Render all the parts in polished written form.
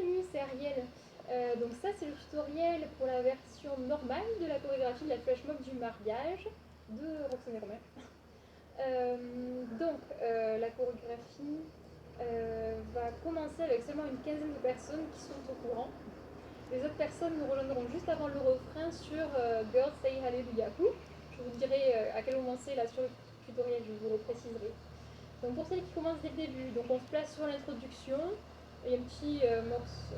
Salut, c'est Ariel. Donc ça c'est le tutoriel pour la version normale de la chorégraphie de la flash mob du mariage de Roxane et Romain. La chorégraphie va commencer avec seulement une quinzaine de personnes qui sont au courant. Les autres personnes nous rejoindront juste avant le refrain sur Girls Say Hallelujah. Je vous dirai à quel moment c'est là sur le tutoriel, je vous le préciserai. Donc pour celles qui commencent dès le début, donc on se place sur l'introduction. Il y a un petit morceau,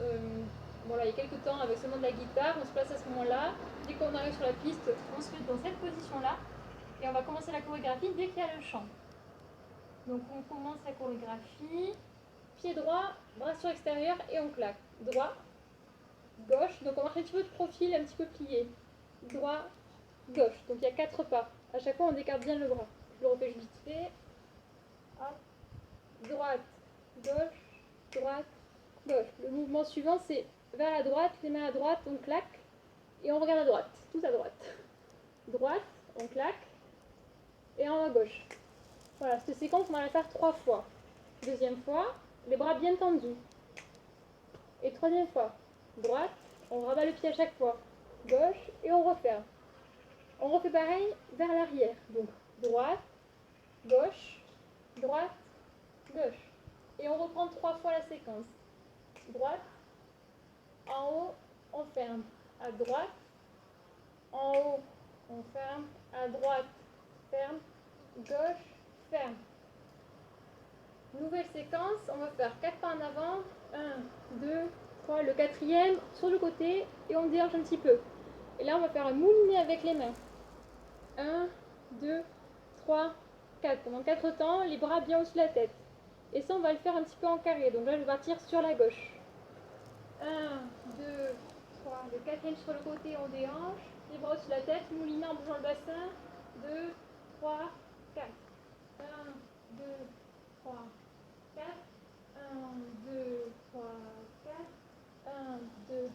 voilà, il y a quelques temps avec seulement de la guitare, on se place à ce moment-là. Dès qu'on arrive sur la piste, on se met dans cette position-là et on va commencer la chorégraphie dès qu'il y a le chant. Donc on commence la chorégraphie, pied droit, bras sur extérieur et on claque. Droit, gauche, donc on marche un petit peu de profil, un petit peu plié. Droit, gauche, donc il y a 4 pas. À chaque fois on écarte bien le bras. Je le refais vite fait. Hop. Droite, gauche, droite, gauche. Le mouvement suivant, c'est vers la droite, les mains à droite, on claque, et on regarde à droite, tous à droite. Droite, on claque, et en haut à gauche. Voilà, cette séquence, on va la faire 3 fois. Deuxième fois, les bras bien tendus. Et troisième fois, droite, on rabat le pied à chaque fois. Gauche, et on referme. On refait pareil vers l'arrière. Donc, droite, gauche, droite, gauche. Et on reprend 3 fois la séquence. Droite, en haut, on ferme. À droite, en haut, on ferme. À droite, ferme. Gauche, ferme. Nouvelle séquence, on va faire 4 pas en avant. 1, 2, 3, le quatrième sur le côté et on déhanche un petit peu. Et là, on va faire un moulinet avec les mains. 1, 2, 3, 4. Pendant 4 temps, les bras bien au-dessus de la tête. Et ça, on va le faire un petit peu en carré. Donc là, je vais partir sur la gauche. 1, 2, 3. Le quatrième sur le côté, on déhanche. Les bras au-dessus de la tête, moulinet en bougeant le bassin. 2, 3, 4. 1, 2, 3, 4. 1, 2, 3, 4. 1, 2,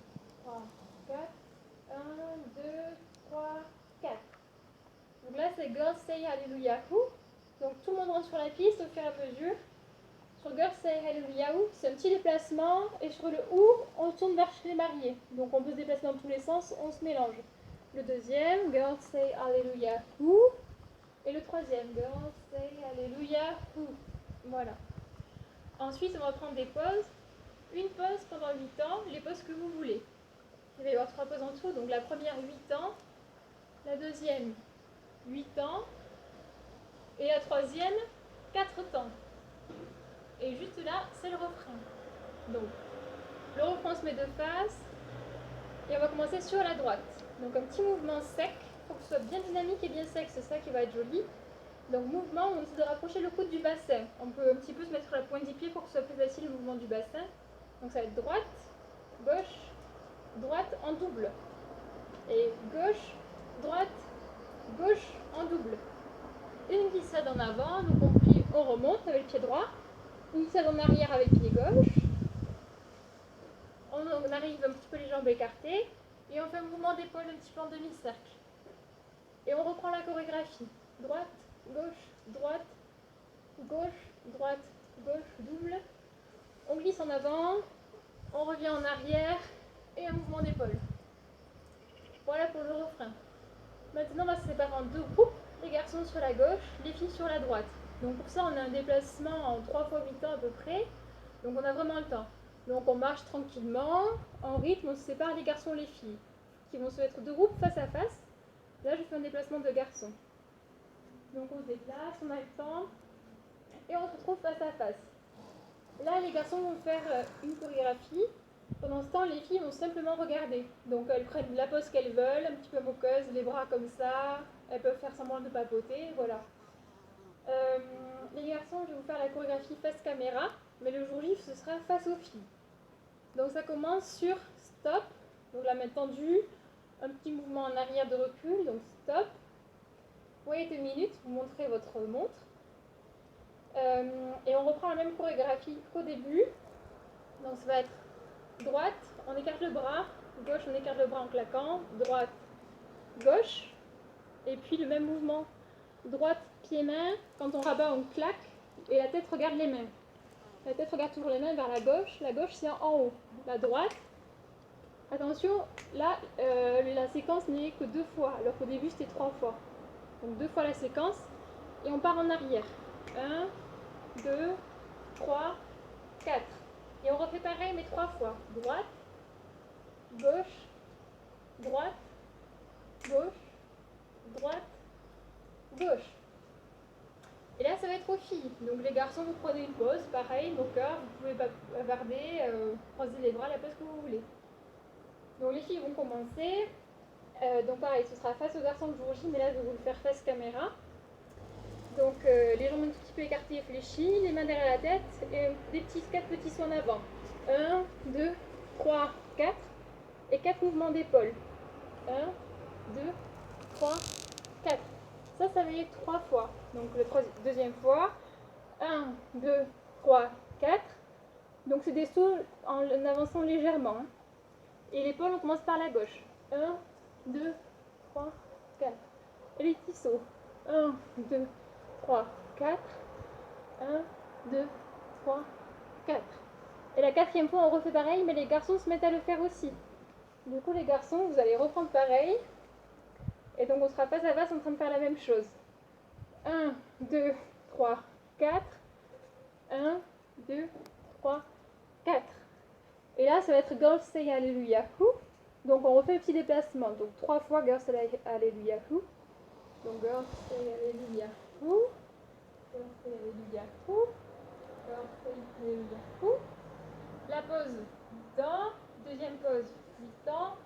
3, 4. 1, 2, 3, 4. Donc là, c'est Girls Say Hallelujah Who. Donc tout le monde rentre sur la piste au fur et à mesure. Sur Girls Say Hallelujah Who, c'est un petit déplacement. Et sur le Who, on tourne vers chez les mariés. Donc on peut se déplacer dans tous les sens, on se mélange. Le deuxième, Girls Say Hallelujah Who. Et le troisième, Girls Say Hallelujah Who. Voilà. Ensuite, on va prendre des pauses. Une pause pendant 8 ans, les pauses que vous voulez. Il va y avoir 3 pauses en tout. Donc la première, 8 ans. La deuxième, 8 ans. Et la troisième, 4 temps. Et juste là, c'est le refrain. Donc, le refrain se met de face. Et on va commencer sur la droite. Donc un petit mouvement sec. Il faut que ce soit bien dynamique et bien sec. C'est ça qui va être joli. Donc mouvement, on essaie de rapprocher le coude du bassin. On peut un petit peu se mettre sur la pointe du pied pour que ce soit plus facile le mouvement du bassin. Donc ça va être droite, gauche, droite en double. Et gauche, droite, gauche en double. Une glissade en avant, donc on remonte avec le pied droit. Une glissade en arrière avec le pied gauche. On arrive un petit peu les jambes écartées. Et on fait un mouvement d'épaule un petit peu en demi-cercle. Et on reprend la chorégraphie. Droite, gauche, droite, gauche, droite, gauche, double. On glisse en avant, on revient en arrière et un mouvement d'épaule. Voilà pour le refrain. Maintenant, on va se séparer en 2 groupes. Les garçons sur la gauche, les filles sur la droite. Donc pour ça, on a un déplacement en 3 fois 8 temps à peu près. Donc on a vraiment le temps. Donc on marche tranquillement, en rythme, on se sépare les garçons et les filles, qui vont se mettre 2 groupes face à face. Là, je fais un déplacement de garçons. Donc on se déplace, on a le temps, et on se retrouve face à face. Là, les garçons vont faire une chorégraphie. Pendant ce temps, les filles vont simplement regarder. Donc elles prennent la pose qu'elles veulent, un petit peu moqueuse, les bras comme ça. Elles peuvent faire semblant de papoter, voilà. Les garçons, je vais vous faire la chorégraphie face caméra, mais le jour J, ce sera face aux filles. Donc ça commence sur stop, donc la main tendue, un petit mouvement en arrière de recul, donc stop. Wait a minute, vous montrez votre montre. Et on reprend la même chorégraphie qu'au début. Donc ça va être droite, on écarte le bras, gauche, on écarte le bras en claquant, droite, gauche, et puis le même mouvement, droite, pied, main, quand on rabat, on claque, et la tête regarde les mains. La tête regarde toujours les mains vers la gauche c'est en haut. La droite, attention, là la séquence n'est que 2 fois, alors qu'au début c'était 3 fois. Donc 2 fois la séquence, et on part en arrière. 1, 2, 3, 4. Et on refait pareil mais 3 fois. Droite, gauche, droite, gauche, droite, gauche. Et là, ça va être aux filles. Donc les garçons, vous prenez une pause, pareil, moqueur, vous pouvez bavarder, croiser les bras, la pause que vous voulez. Donc les filles vont commencer. Donc pareil, ce sera face aux garçons le jour J, mais là, je vais vous le faire face caméra. Donc les jambes un tout petit peu écartées et fléchies, les mains derrière la tête, et des 4 petits sauts en avant. 1, 2, 3, 4, et 4 mouvements d'épaule. 1, 2, 3, 4. Ça va être 3 fois. Donc deuxième fois. 1, 2, 3, 4. Donc c'est des sauts en avançant légèrement. Et l'épaule, on commence par la gauche. 1, 2, 3, 4. Et les petits sauts. 1, 2, 3, 4. 1, 2, 3, 4. Et la 4e fois, on refait pareil, mais les garçons se mettent à le faire aussi. Du coup, les garçons, vous allez reprendre pareil. Et donc, on sera face à face en train de faire la même chose. 1, 2, 3, 4. 1, 2, 3, 4. Et là, ça va être Girls Say Hallelujah Who. Donc, on refait le petit déplacement. Donc, 3 fois Girls Say Hallelujah Who. Donc, Girls Say Hallelujah Who. Girls Say Hallelujah Who. Girls Say Hallelujah Who. La pause, temps. Deuxième pause, 8 temps.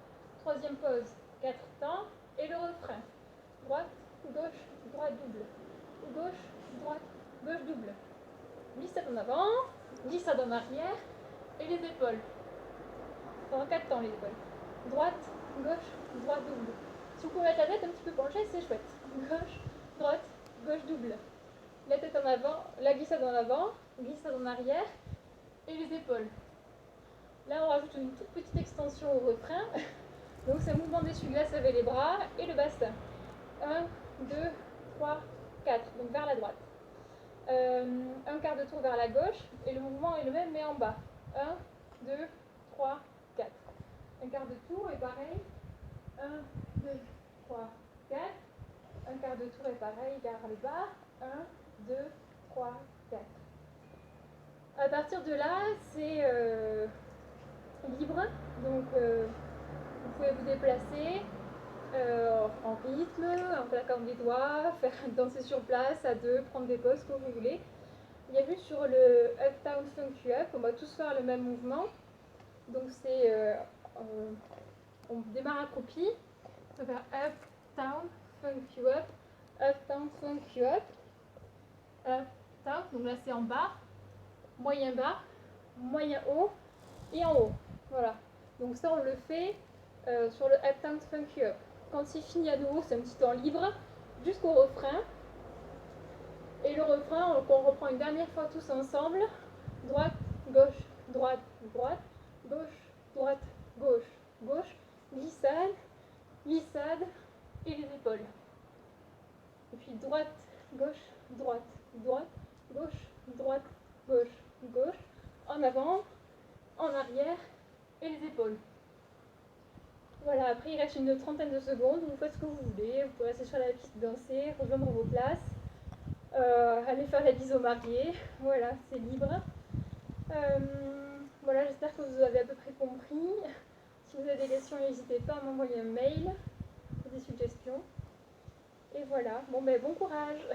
Troisième pause, 4 temps. Et le refrain. Droite, gauche, droite, double. Gauche, droite, gauche, double. Glissade en avant, glissade en arrière, et les épaules. Pendant 4 temps, les épaules. Droite, gauche, droite, double. Si vous pouvez mettre la tête un petit peu penchée, c'est chouette. Gauche, droite, gauche, double. La tête en avant, la glissade en avant, glissade en arrière, et les épaules. Là, on rajoute une toute petite extension au refrain. Donc, c'est un mouvement d'essuie-glace avec les bras et le bassin. 1, 2, 3, 4. Donc, vers la droite. Un quart de tour vers la gauche, et le mouvement est le même, mais en bas. 1, 2, 3, 4. Un quart de tour, et pareil. 1, 2, 3, 4. Un quart de tour, et pareil, vers le bas. 1, 2, 3, 4. À partir de là, c'est libre, donc vous pouvez vous déplacer en rythme, en claquant des doigts, faire danser sur place à deux, prendre des pauses comme vous voulez. Il y a vu sur le Uptown Funk You Up, on va tous faire le même mouvement. Donc c'est, on démarre accroupi, on va faire Uptown Funk You Up, Uptown Funk You Up, Uptown, donc là c'est en bas, moyen haut et en haut. Voilà. Donc ça on le fait sur le Uptown Funk You Up. Quand c'est fini à nouveau, c'est un petit temps libre jusqu'au refrain. Et le refrain, on reprend une dernière fois tous ensemble. Droite, gauche, droite, droite, gauche, droite, gauche, gauche, glissade, glissade et les épaules. Et puis droite, gauche, droite, droite, gauche, droite, gauche, gauche, en avant, en arrière et les épaules. Voilà, après il reste une trentaine de secondes, vous faites ce que vous voulez, vous pouvez rester sur la piste, danser, rejoindre vos places, aller faire la bise aux mariés, voilà, c'est libre. Voilà, j'espère que vous avez à peu près compris. Si vous avez des questions, n'hésitez pas à m'envoyer un mail ou des suggestions. Et voilà, bon courage.